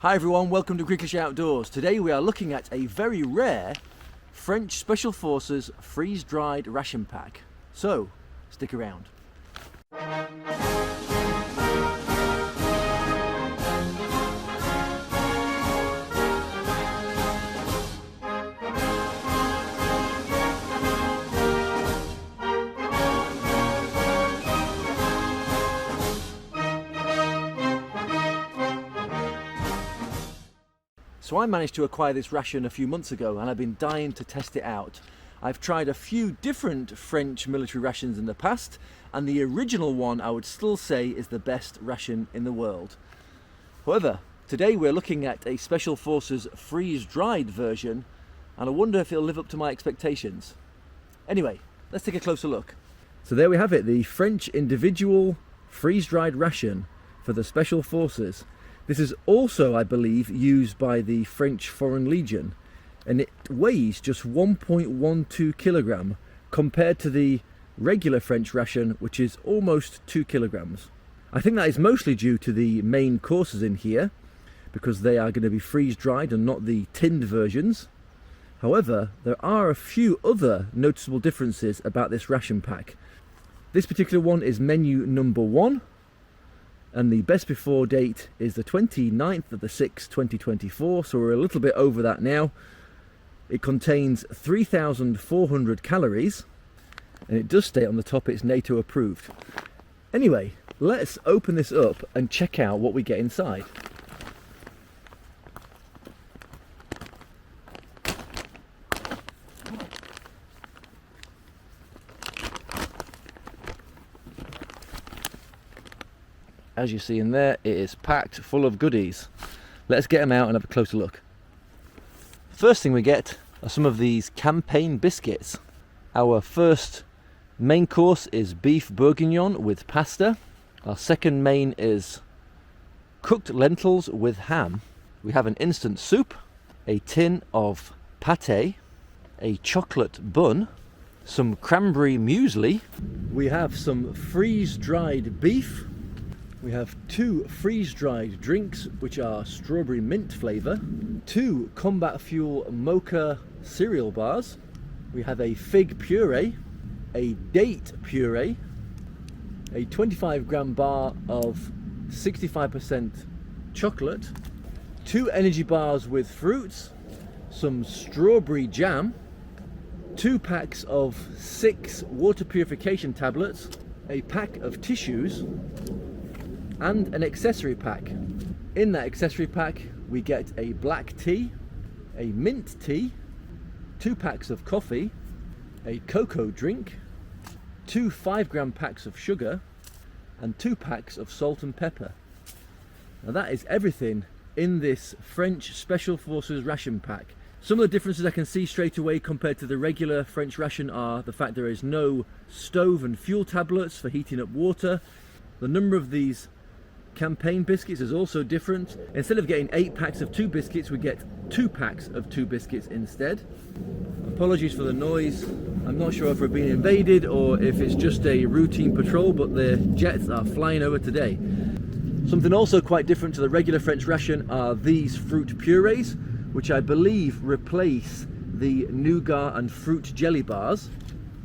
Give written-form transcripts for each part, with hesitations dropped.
Hi everyone, welcome to Greenish Outdoors. Today we are looking at a very rare French Special Forces freeze-dried ration pack. So, stick around. So I managed to acquire this ration a few months ago and I've been dying to test it out. I've tried a few different French military rations in the past, and the original one I would still say is the best ration in the world. However, today we're looking at a Special Forces freeze-dried version, and I wonder if it'll live up to my expectations. Anyway, let's take a closer look. So there we have it, the French individual freeze-dried ration for the Special Forces. This is also, I believe, used by the French Foreign Legion, and it weighs just 1.12 kilogram compared to the regular French ration, which is almost 2 kilograms. I think that is mostly due to the main courses in here, because they are going to be freeze-dried and not the tinned versions. However, there are a few other noticeable differences about this ration pack. This particular one is menu number 1. And the best before date is the 29th of the 6th, 2024, so we're a little bit over that now. It contains 3,400 calories, and it does state on the top it's NATO approved. Anyway, let's open this up and check out what we get inside. As you see in there, it is packed full of goodies. Let's get them out and have a closer look. First thing we get are some of these campaign biscuits. Our first main course is beef bourguignon with pasta. Our second main is cooked lentils with ham. We have an instant soup, a tin of pâté, a chocolate bun, some cranberry muesli. We have some freeze-dried beef. We have 2 freeze-dried drinks, which are strawberry mint flavour, 2 Combat Fuel mocha cereal bars. We have a fig puree, a date puree, a 25-gram bar of 65% chocolate, 2 energy bars with fruits, some strawberry jam, 2 packs of 6 water purification tablets, a pack of tissues, and an accessory pack. In that accessory pack we get a black tea, a mint tea, 2 packs of coffee, a cocoa drink, 2 5-gram packs of sugar, and 2 packs of salt and pepper. Now that is everything in this French Special Forces ration pack. Some of the differences I can see straight away compared to the regular French ration are the fact there is no stove and fuel tablets for heating up water. The number of these campaign biscuits is also different. Instead of getting 8 packs of 2 biscuits, we get 2 packs of 2 biscuits instead. Apologies for the noise. I'm not sure if we're being invaded or if it's just a routine patrol, but the jets are flying over today. Something also quite different to the regular French ration are these fruit purees, which I believe replace the nougat and fruit jelly bars.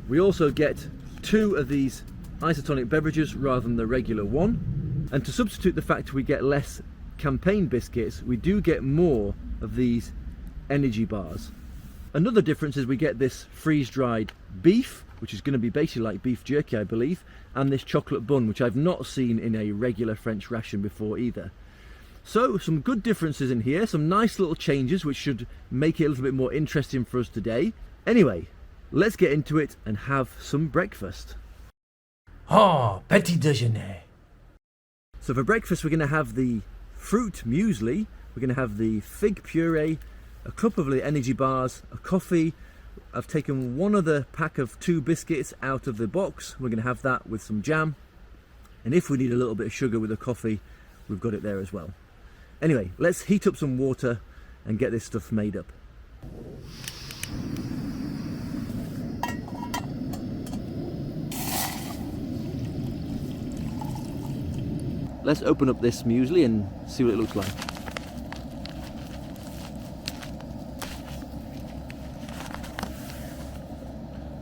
We also get 2 of these isotonic beverages rather than the regular one. And to substitute the fact we get less campaign biscuits, we do get more of these energy bars. Another difference is we get this freeze-dried beef, which is going to be basically like beef jerky, I believe, and this chocolate bun, which I've not seen in a regular French ration before either. So some good differences in here, some nice little changes which should make it a little bit more interesting for us today. Anyway, let's get into it and have some breakfast. Oh, petit déjeuner. So for breakfast we're going to have the fruit muesli, we're going to have the fig puree, a couple of the energy bars, a coffee. I've taken one other pack of 2 biscuits out of the box. We're going to have that with some jam. And if we need a little bit of sugar with the coffee, we've got it there as well. Anyway, let's heat up some water and get this stuff made up. Let's open up this muesli and see what it looks like.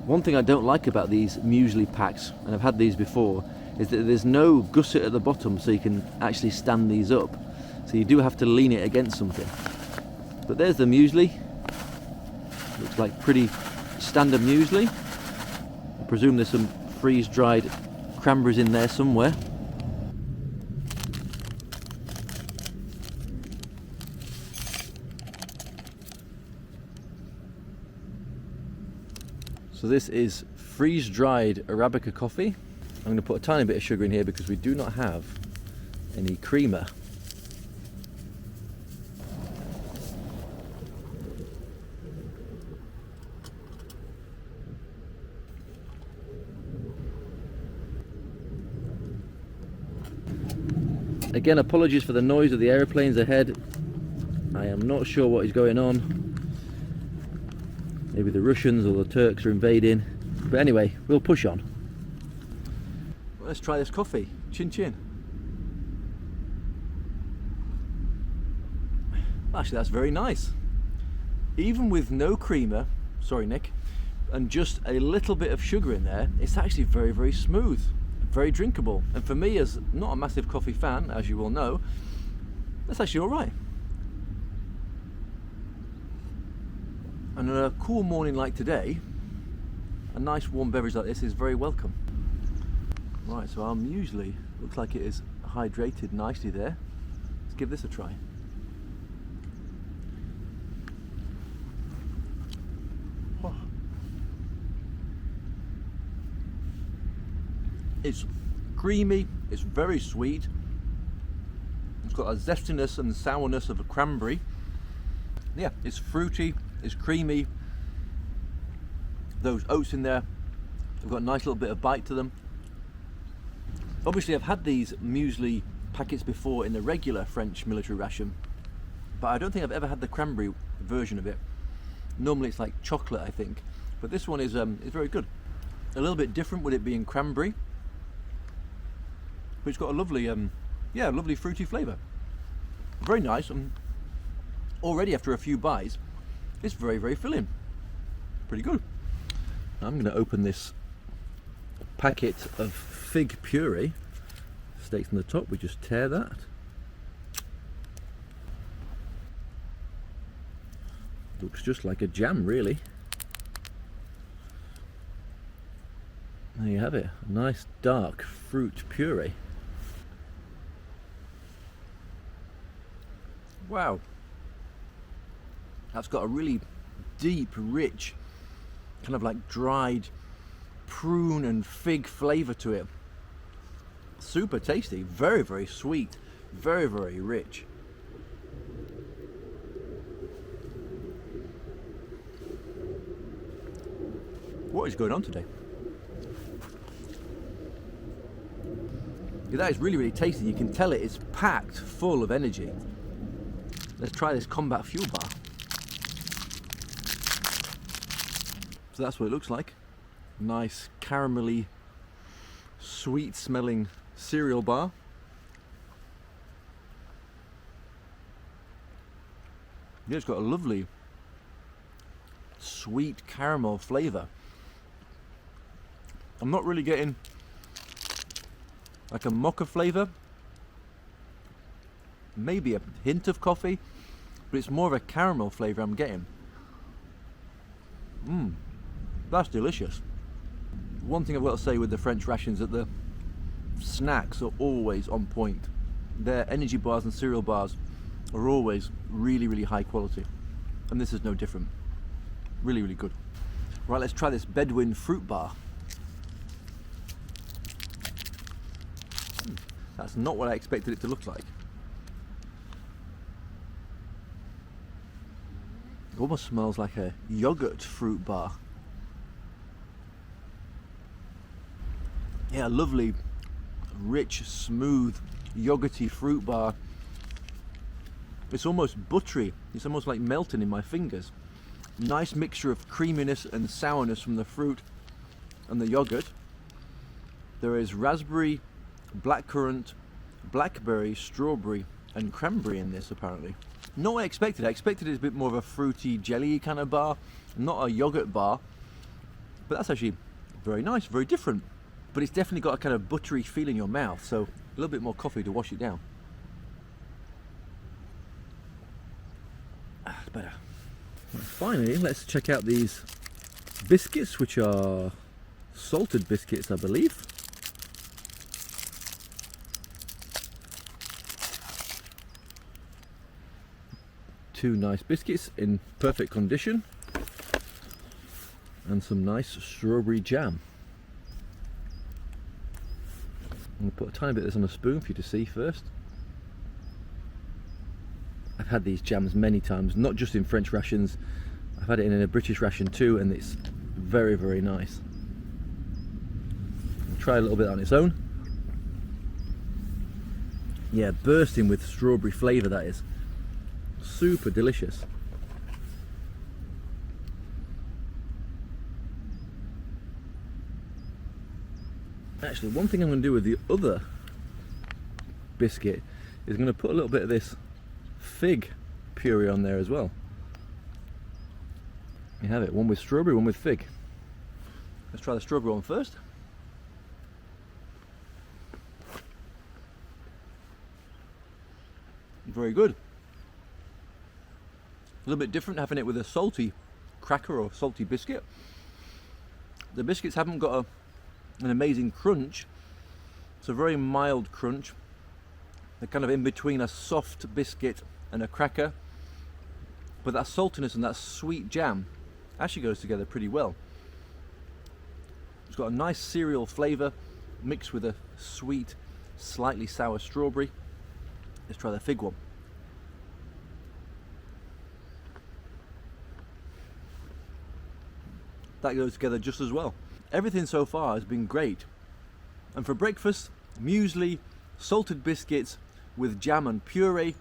One thing I don't like about these muesli packs, and I've had these before, is that there's no gusset at the bottom so you can actually stand these up. So you do have to lean it against something. But there's the muesli. Looks like pretty standard muesli. I presume there's some freeze-dried cranberries in there somewhere. So this is freeze-dried Arabica coffee. I'm going to put a tiny bit of sugar in here because we do not have any creamer. Again, apologies for the noise of the aeroplanes ahead. I am not sure what is going on. Maybe the Russians or the Turks are invading. But anyway, we'll push on. Well, let's try this coffee. Chin chin. Actually, that's very nice. Even with no creamer, sorry Nick, and just a little bit of sugar in there, it's actually very, very smooth. Very drinkable. And for me, as not a massive coffee fan, as you all know, that's actually alright. And on a cool morning like today, a nice warm beverage like this is very welcome. Right, so our muesli looks like it is hydrated nicely there. Let's give this a try. Oh. It's creamy, it's very sweet. It's got a zestiness and sourness of a cranberry. Yeah, it's fruity, it's creamy. Those oats in there, they've got a nice little bit of bite to them. Obviously I've had these muesli packets before in the regular French military ration, but I don't think I've ever had the cranberry version of it. Normally it's like chocolate, I think, but this one is very good. A little bit different with it being cranberry, but it's got a lovely, lovely fruity flavour. Very nice, and already after a few bites, it's very, very filling. Pretty good. I'm going to open this packet of fig puree. Steaks on the top, we just tear that. Looks just like a jam, really. There you have it, a nice dark fruit puree. Wow, that's got a really deep, rich, kind of like dried prune and fig flavour to it. Super tasty, very, very sweet, very, very rich. What is going on today? Yeah, that is really, really tasty. You can tell it is packed full of energy. Let's try this combat fuel bar. So that's what it looks like. Nice caramelly, sweet smelling cereal bar. Yeah, it's got a lovely sweet caramel flavour. I'm not really getting like a mocha flavour. Maybe a hint of coffee, but it's more of a caramel flavour I'm getting. That's delicious. One thing I've got to say with the French rations is that the snacks are always on point. Their energy bars and cereal bars are always really, really high quality. And this is no different. Really, really good. Right, let's try this Bedouin fruit bar. That's not what I expected it to look like. It almost smells like a yogurt fruit bar. Yeah, lovely, rich, smooth, yogurty fruit bar. It's almost buttery. It's almost like melting in my fingers. Nice mixture of creaminess and sourness from the fruit and the yogurt. There is raspberry, blackcurrant, blackberry, strawberry and cranberry in this apparently. Not what I expected. I expected it a bit more of a fruity jelly kind of bar, not a yogurt bar. But that's actually very nice, very different. But it's definitely got a kind of buttery feel in your mouth, so a little bit more coffee to wash it down. That's better. Finally, let's check out these biscuits, which are salted biscuits, I believe. Two nice biscuits in perfect condition, and some nice strawberry jam. I'm going to put a tiny bit of this on a spoon for you to see first. I've had these jams many times, not just in French rations. I've had it in a British ration too, and it's very, very nice. I'll try a little bit on its own. Yeah, bursting with strawberry flavour, that is. Super delicious. Actually, one thing I'm going to do with the other biscuit is I'm going to put a little bit of this fig puree on there as well. You have it, one with strawberry, one with fig. Let's try the strawberry one first. Very good. A little bit different having it with a salty cracker or salty biscuit. The biscuits haven't got an amazing crunch. It's a very mild crunch. They're kind of in between a soft biscuit and a cracker. But that saltiness and that sweet jam actually goes together pretty well. It's got a nice cereal flavour mixed with a sweet, slightly sour strawberry. Let's try the fig one. That goes together just as well. Everything so far has been great. And for breakfast, muesli, salted biscuits with jam and puree,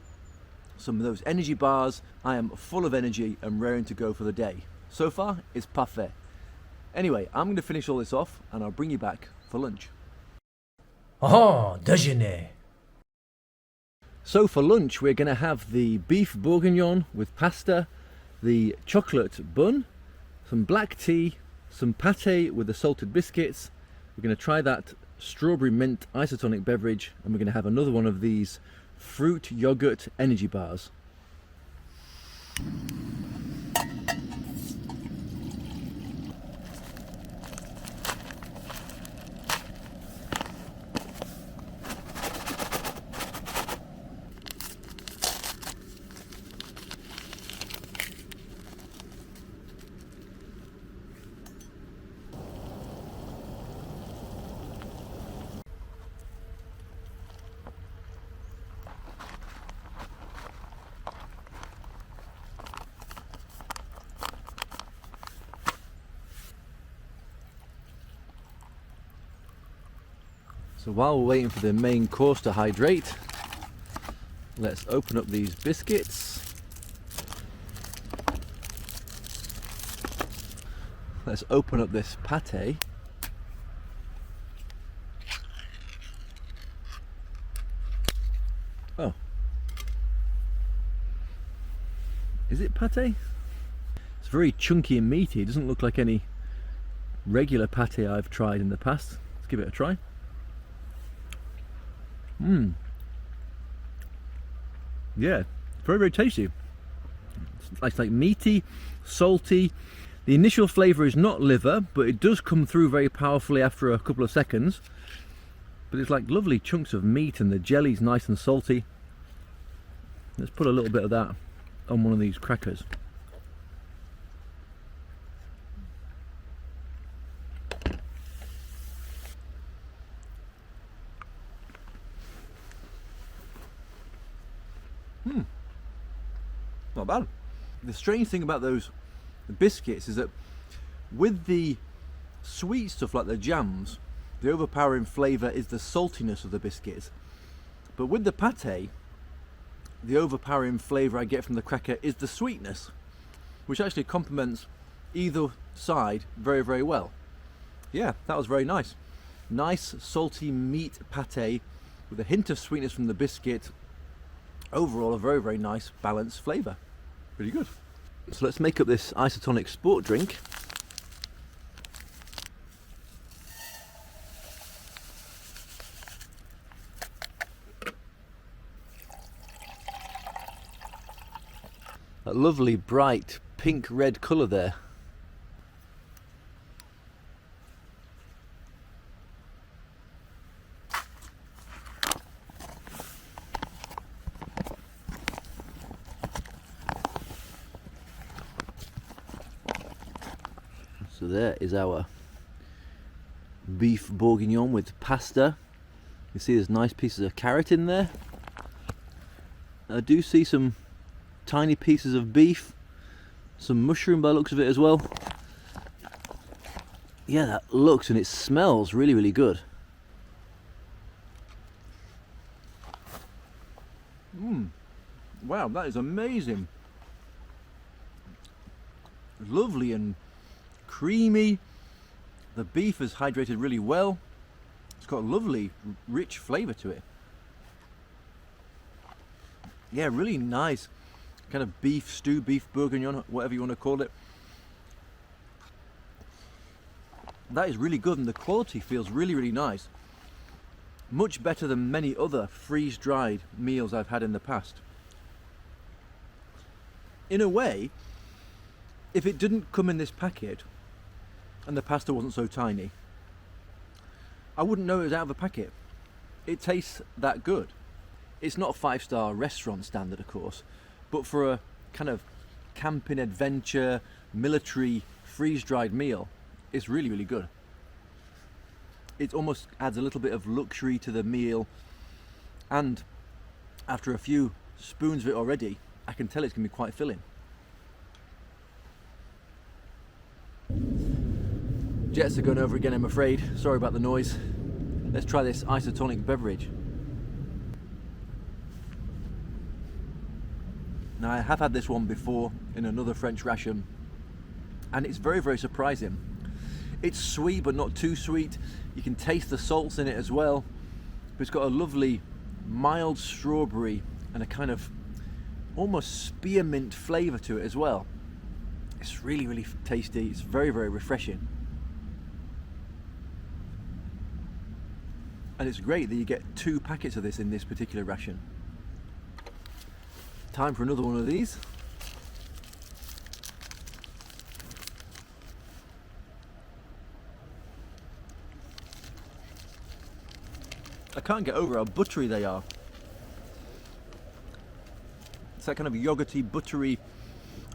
some of those energy bars. I am full of energy and raring to go for the day. So far, it's parfait. Anyway, I'm going to finish all this off and I'll bring you back for lunch. Oh, déjeuner. So for lunch, we're going to have the beef bourguignon with pasta, the chocolate bun, some black tea, some pâté with the salted biscuits. We're going to try that strawberry mint isotonic beverage, and we're going to have another one of these fruit yogurt energy bars. So while we're waiting for the main course to hydrate, let's open up these biscuits. Let's open up this pâté. Oh. Is it pâté? It's very chunky and meaty. It doesn't look like any regular pâté I've tried in the past. Let's give it a try. Yeah, very, very tasty. It's like meaty, salty. The initial flavour is not liver, but it does come through very powerfully after a couple of seconds. But it's like lovely chunks of meat, and the jelly's nice and salty. Let's put a little bit of that on one of these crackers. Not bad. The strange thing about those biscuits is that with the sweet stuff like the jams, the overpowering flavour is the saltiness of the biscuits. But with the pâté, the overpowering flavour I get from the cracker is the sweetness, which actually complements either side very, very well. Yeah, that was very nice. Nice salty meat pâté with a hint of sweetness from the biscuit. Overall, a very, very nice balanced flavour. Pretty good. So let's make up this isotonic sport drink. That lovely bright pink red colour there. So there is our beef bourguignon with pasta. You see there's nice pieces of carrot in there. I do see some tiny pieces of beef, some mushroom by the looks of it as well. Yeah, that looks and it smells really, really good. Wow, that is amazing. Lovely and creamy. The beef is hydrated really well. It's got a lovely, rich flavour to it. Yeah, really nice kind of beef stew, beef bourguignon, whatever you want to call it. That is really good, and the quality feels really, really nice. Much better than many other freeze-dried meals I've had in the past. In a way, if it didn't come in this packet and the pasta wasn't so tiny, I wouldn't know it was out of a packet. It tastes that good. It's not a 5-star restaurant standard, of course, but for a kind of camping adventure, military, freeze-dried meal, it's really, really good. It almost adds a little bit of luxury to the meal, and after a few spoons of it already, I can tell it's going to be quite filling. Jets are going over again, I'm afraid. Sorry about the noise. Let's try this isotonic beverage. Now, I have had this one before in another French ration, and it's very, very surprising. It's sweet, but not too sweet. You can taste the salts in it as well, but it's got a lovely mild strawberry and a kind of almost spearmint flavour to it as well. It's really, really tasty. It's very, very refreshing. And it's great that you get 2 packets of this in this particular ration. Time for another one of these. I can't get over how buttery they are. It's that kind of yogurty, buttery,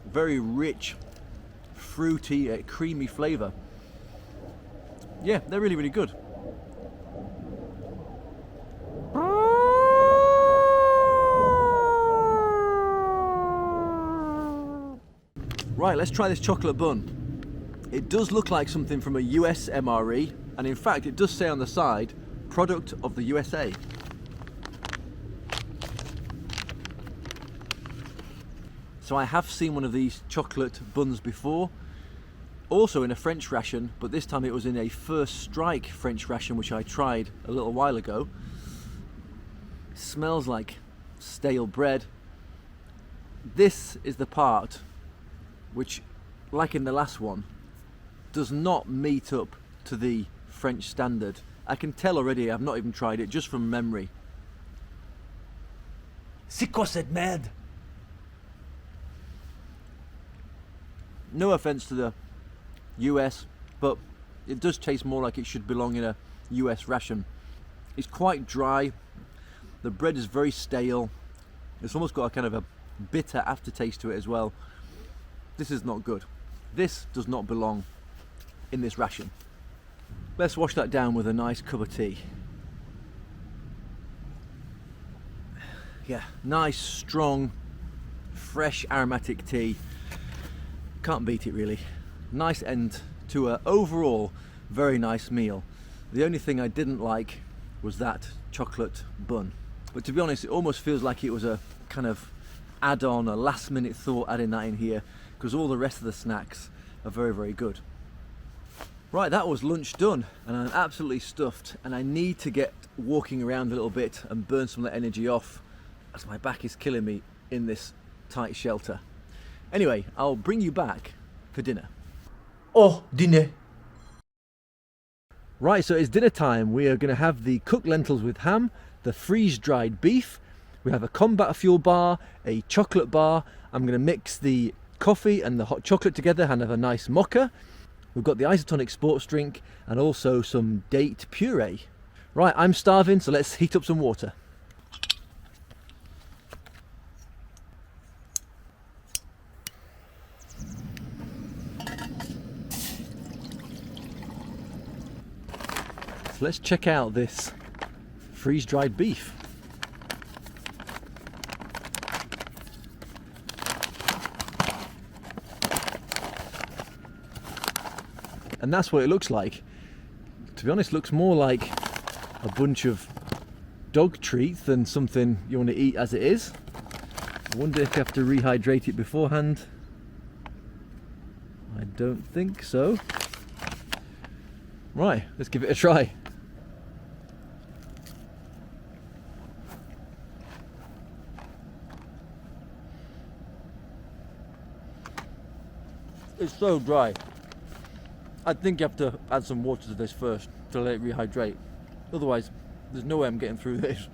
very rich, fruity, creamy flavour. Yeah, they're really, really good. Right, let's try this chocolate bun. It does look like something from a US MRE, and in fact it does say on the side, product of the USA. So I have seen one of these chocolate buns before, also in a French ration, but this time it was in a First Strike French ration, which I tried a little while ago. Smells like stale bread. This is the part which, like in the last one, does not meet up to the French standard. I can tell already, I've not even tried it, just from memory. C'est quoi cette merde? No offense to the US, but it does taste more like it should belong in a US ration. It's quite dry, the bread is very stale, it's almost got a kind of a bitter aftertaste to it as well. This is not good. This does not belong in this ration. Let's wash that down with a nice cup of tea. Yeah, nice, strong, fresh, aromatic tea. Can't beat it really. Nice end to an overall very nice meal. The only thing I didn't like was that chocolate bun. But to be honest, it almost feels like it was a kind of add-on, a last-minute thought adding that in here, because all the rest of the snacks are very, very good. Right, that was lunch done, and I'm absolutely stuffed, and I need to get walking around a little bit and burn some of that energy off, as my back is killing me in this tight shelter. Anyway, I'll bring you back for dinner. Oh, dîner. Right, so it's dinner time. We are going to have the cooked lentils with ham, the freeze-dried beef. We have a combat fuel bar, a chocolate bar. I'm going to mix the coffee and the hot chocolate together and have a nice mocha. We've got the isotonic sports drink and also some date puree. Right, I'm starving, so let's heat up some water. So let's check out this freeze-dried beef. And that's what it looks like. To be honest, it looks more like a bunch of dog treats than something you want to eat as it is. I wonder if you have to rehydrate it beforehand. I don't think so. Right, let's give it a try. It's so dry. I think you have to add some water to this first to let it rehydrate. Otherwise, there's no way I'm getting through this.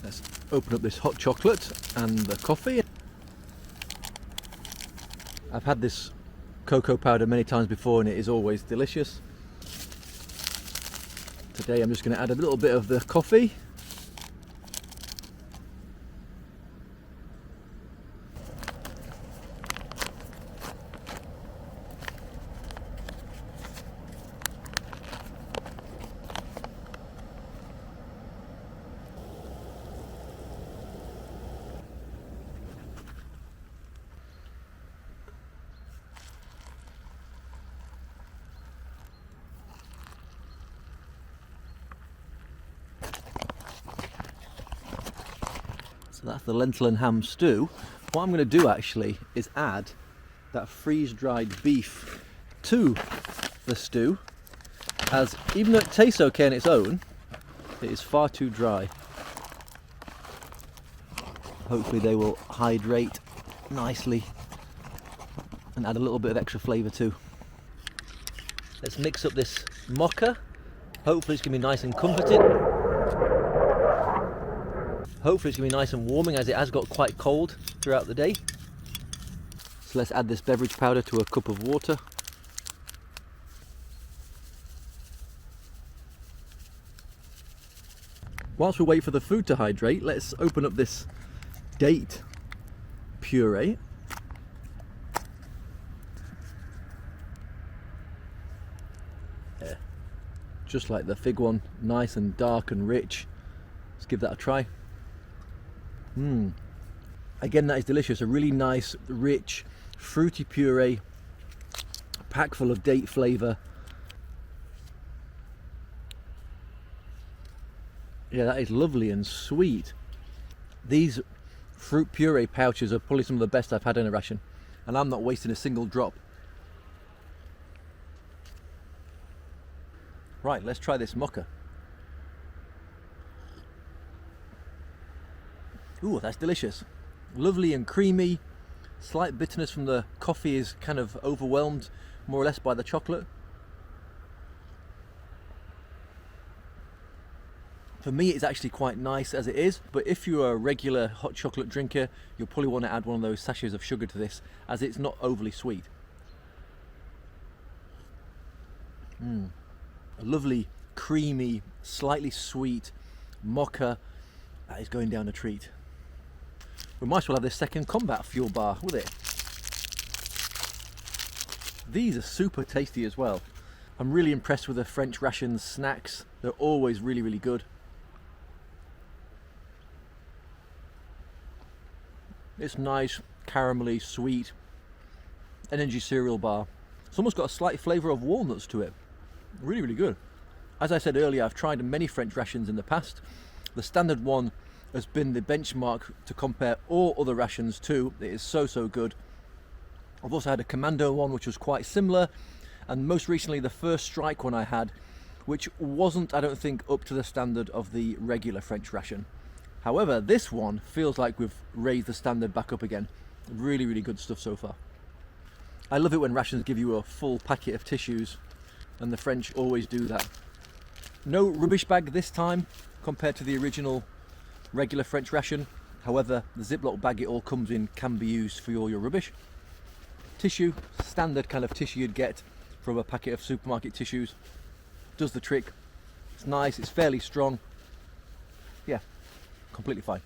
Let's open up this hot chocolate and the coffee. I've had this cocoa powder many times before and it is always delicious. Today I'm just going to add a little bit of the coffee. So that's the lentil and ham stew. What I'm going to do actually is add that freeze-dried beef to the stew, as even though it tastes okay on its own, it is far too dry. Hopefully they will hydrate nicely and add a little bit of extra flavour too. Let's mix up this mocha. Hopefully it's going to be nice and comforting. Hopefully it's going to be nice and warming, as it has got quite cold throughout the day. So let's add this beverage powder to a cup of water. Whilst we wait for the food to hydrate, let's open up this date puree. Yeah. Just like the fig one, nice and dark and rich. Let's give that a try. Again, that is delicious. A really nice, rich, fruity puree, packed full of date flavour. Yeah, that is lovely and sweet. These fruit puree pouches are probably some of the best I've had in a ration, and I'm not wasting a single drop. Right, let's try this mocha. Ooh, that's delicious. Lovely and creamy. Slight bitterness from the coffee is kind of overwhelmed more or less by the chocolate. For me, it's actually quite nice as it is, but if you're a regular hot chocolate drinker, you'll probably want to add one of those sachets of sugar to this, as it's not overly sweet. A lovely, creamy, slightly sweet mocha that is going down a treat. We might as well have this second combat fuel bar with it. These are super tasty as well. I'm really impressed with the French Rations snacks. They're always really, really good. It's nice, caramelly, sweet, energy cereal bar. It's almost got a slight flavour of walnuts to it. Really, really good. As I said earlier, I've tried many French Rations in the past. The standard one has been the benchmark to compare all other rations to. It is so, so good. I've also had a Commando one which was quite similar, and most recently the First Strike one I had, which wasn't, I don't think, up to the standard of the regular French ration. However, this one feels like we've raised the standard back up again. Really, really good stuff so far. I love it when rations give you a full packet of tissues, and the French always do that. No rubbish bag this time compared to the original regular French ration. However, the Ziploc bag it all comes in can be used for all your rubbish. Tissue, standard kind of tissue you'd get from a packet of supermarket tissues. Does the trick. It's nice, it's fairly strong. Yeah, completely fine.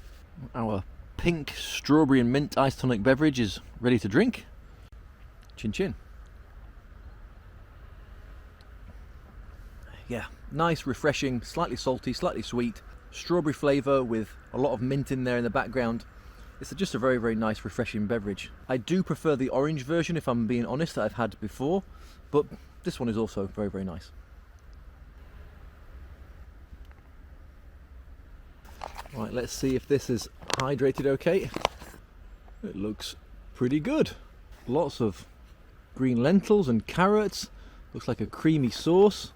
Our pink strawberry and mint iced tonic beverage is ready to drink. Chin chin. Yeah, nice, refreshing, slightly salty, slightly sweet. Strawberry flavour with a lot of mint in there in the background. It's just a very, very nice, refreshing beverage. I do prefer the orange version, if I'm being honest, that I've had before, but this one is also very, very nice. Right, let's see if this is hydrated okay. It looks pretty good. Lots of green lentils and carrots. Looks like a creamy sauce.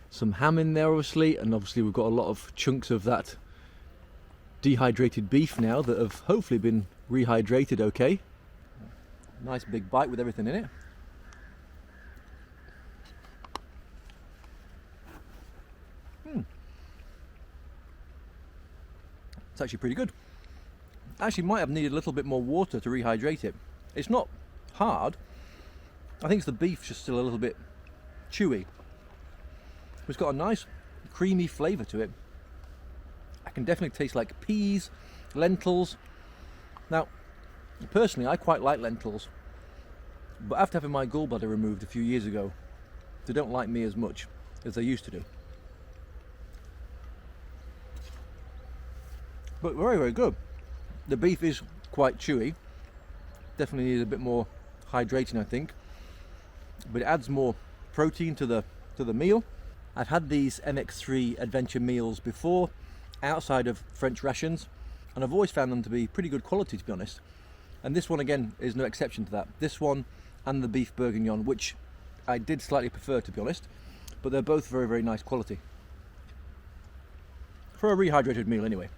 Some ham in there obviously, and obviously we've got a lot of chunks of that dehydrated beef now that have hopefully been rehydrated okay. Nice big bite with everything in it. It's actually pretty good. Actually might have needed a little bit more water to rehydrate it. It's not hard. I think it's the beef just still a little bit chewy. It's got a nice creamy flavour to it. I can definitely taste like peas, lentils. Now, personally, I quite like lentils, but after having my gallbladder removed a few years ago, they don't like me as much as they used to do. But very, very good. The beef is quite chewy. Definitely needs a bit more hydrating, I think. But it adds more protein to the meal. I've had these MX3 adventure meals before, outside of French rations, and I've always found them to be pretty good quality, to be honest. And this one again is no exception to that. This one and the beef bourguignon, which I did slightly prefer, to be honest, but they're both very, very nice quality. For a rehydrated meal anyway.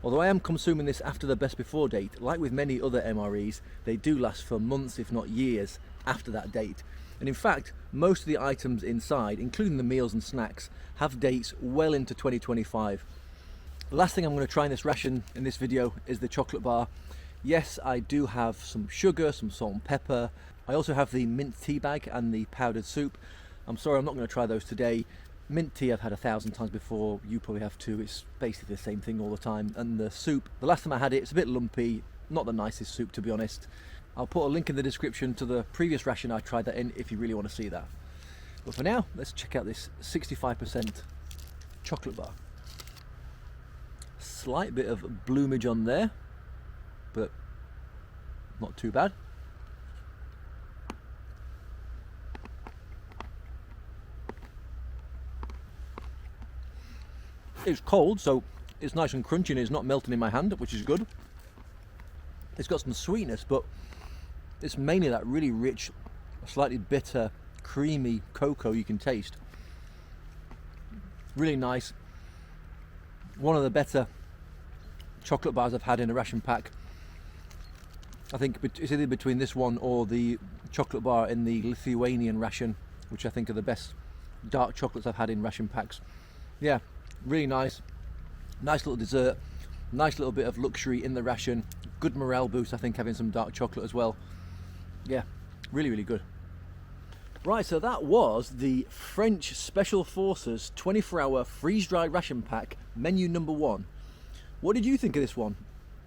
Although I am consuming this after the best before date, like with many other MREs, they do last for months, if not years, after that date. And in fact, most of the items inside, including the meals and snacks, have dates well into 2025. The last thing I'm going to try in this ration in this video is the chocolate bar. Yes, I do have some sugar, some salt and pepper. I also have the mint tea bag and the powdered soup. I'm sorry, I'm not going to try those today. Mint tea I've had 1,000 times before, you probably have too. It's basically the same thing all the time. And the soup, the last time I had it, it's a bit lumpy, not the nicest soup to be honest. I'll put a link in the description to the previous ration I tried that in if you really want to see that. But for now, let's check out this 65% chocolate bar. Slight bit of bloomage on there, but not too bad. It's cold, so it's nice and crunchy and it's not melting in my hand, which is good. It's got some sweetness, but it's mainly that really rich, slightly bitter, creamy cocoa you can taste. Really nice. One of the better chocolate bars I've had in a ration pack. I think it's either between this one or the chocolate bar in the Lithuanian ration, which I think are the best dark chocolates I've had in ration packs. Yeah, really nice. Nice little dessert. Nice little bit of luxury in the ration. Good morale boost, I think, having some dark chocolate as well. Yeah, really, really good. Right, so that was the French Special Forces 24-hour freeze-dried ration pack, menu number 1. What did you think of this one?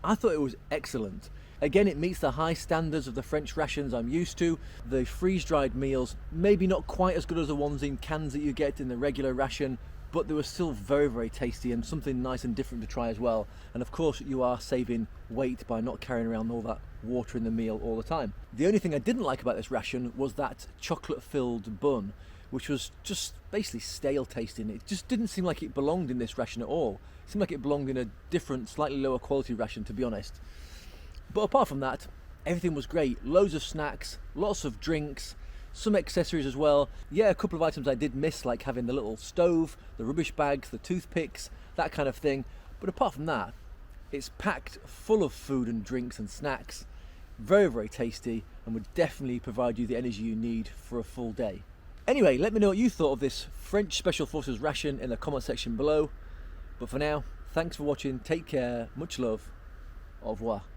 I thought it was excellent. Again, it meets the high standards of the French rations I'm used to. The freeze-dried meals, maybe not quite as good as the ones in cans that you get in the regular ration, but they were still very, very tasty and something nice and different to try as well. And of course, you are saving weight by not carrying around all that water in the meal all the time. The only thing I didn't like about this ration was that chocolate-filled bun, which was just basically stale tasting. It just didn't seem like it belonged in this ration at all. It seemed like it belonged in a different, slightly lower quality ration, to be honest. But apart from that, everything was great. Loads of snacks, lots of drinks, some accessories as well. Yeah, a couple of items I did miss, like having the little stove, the rubbish bags, the toothpicks, that kind of thing. But apart from that, it's packed full of food and drinks and snacks. Very, very tasty, and would definitely provide you the energy you need for a full day. Anyway, let me know what you thought of this French Special Forces ration in the comment section below. But for now, thanks for watching, take care, much love, Au revoir.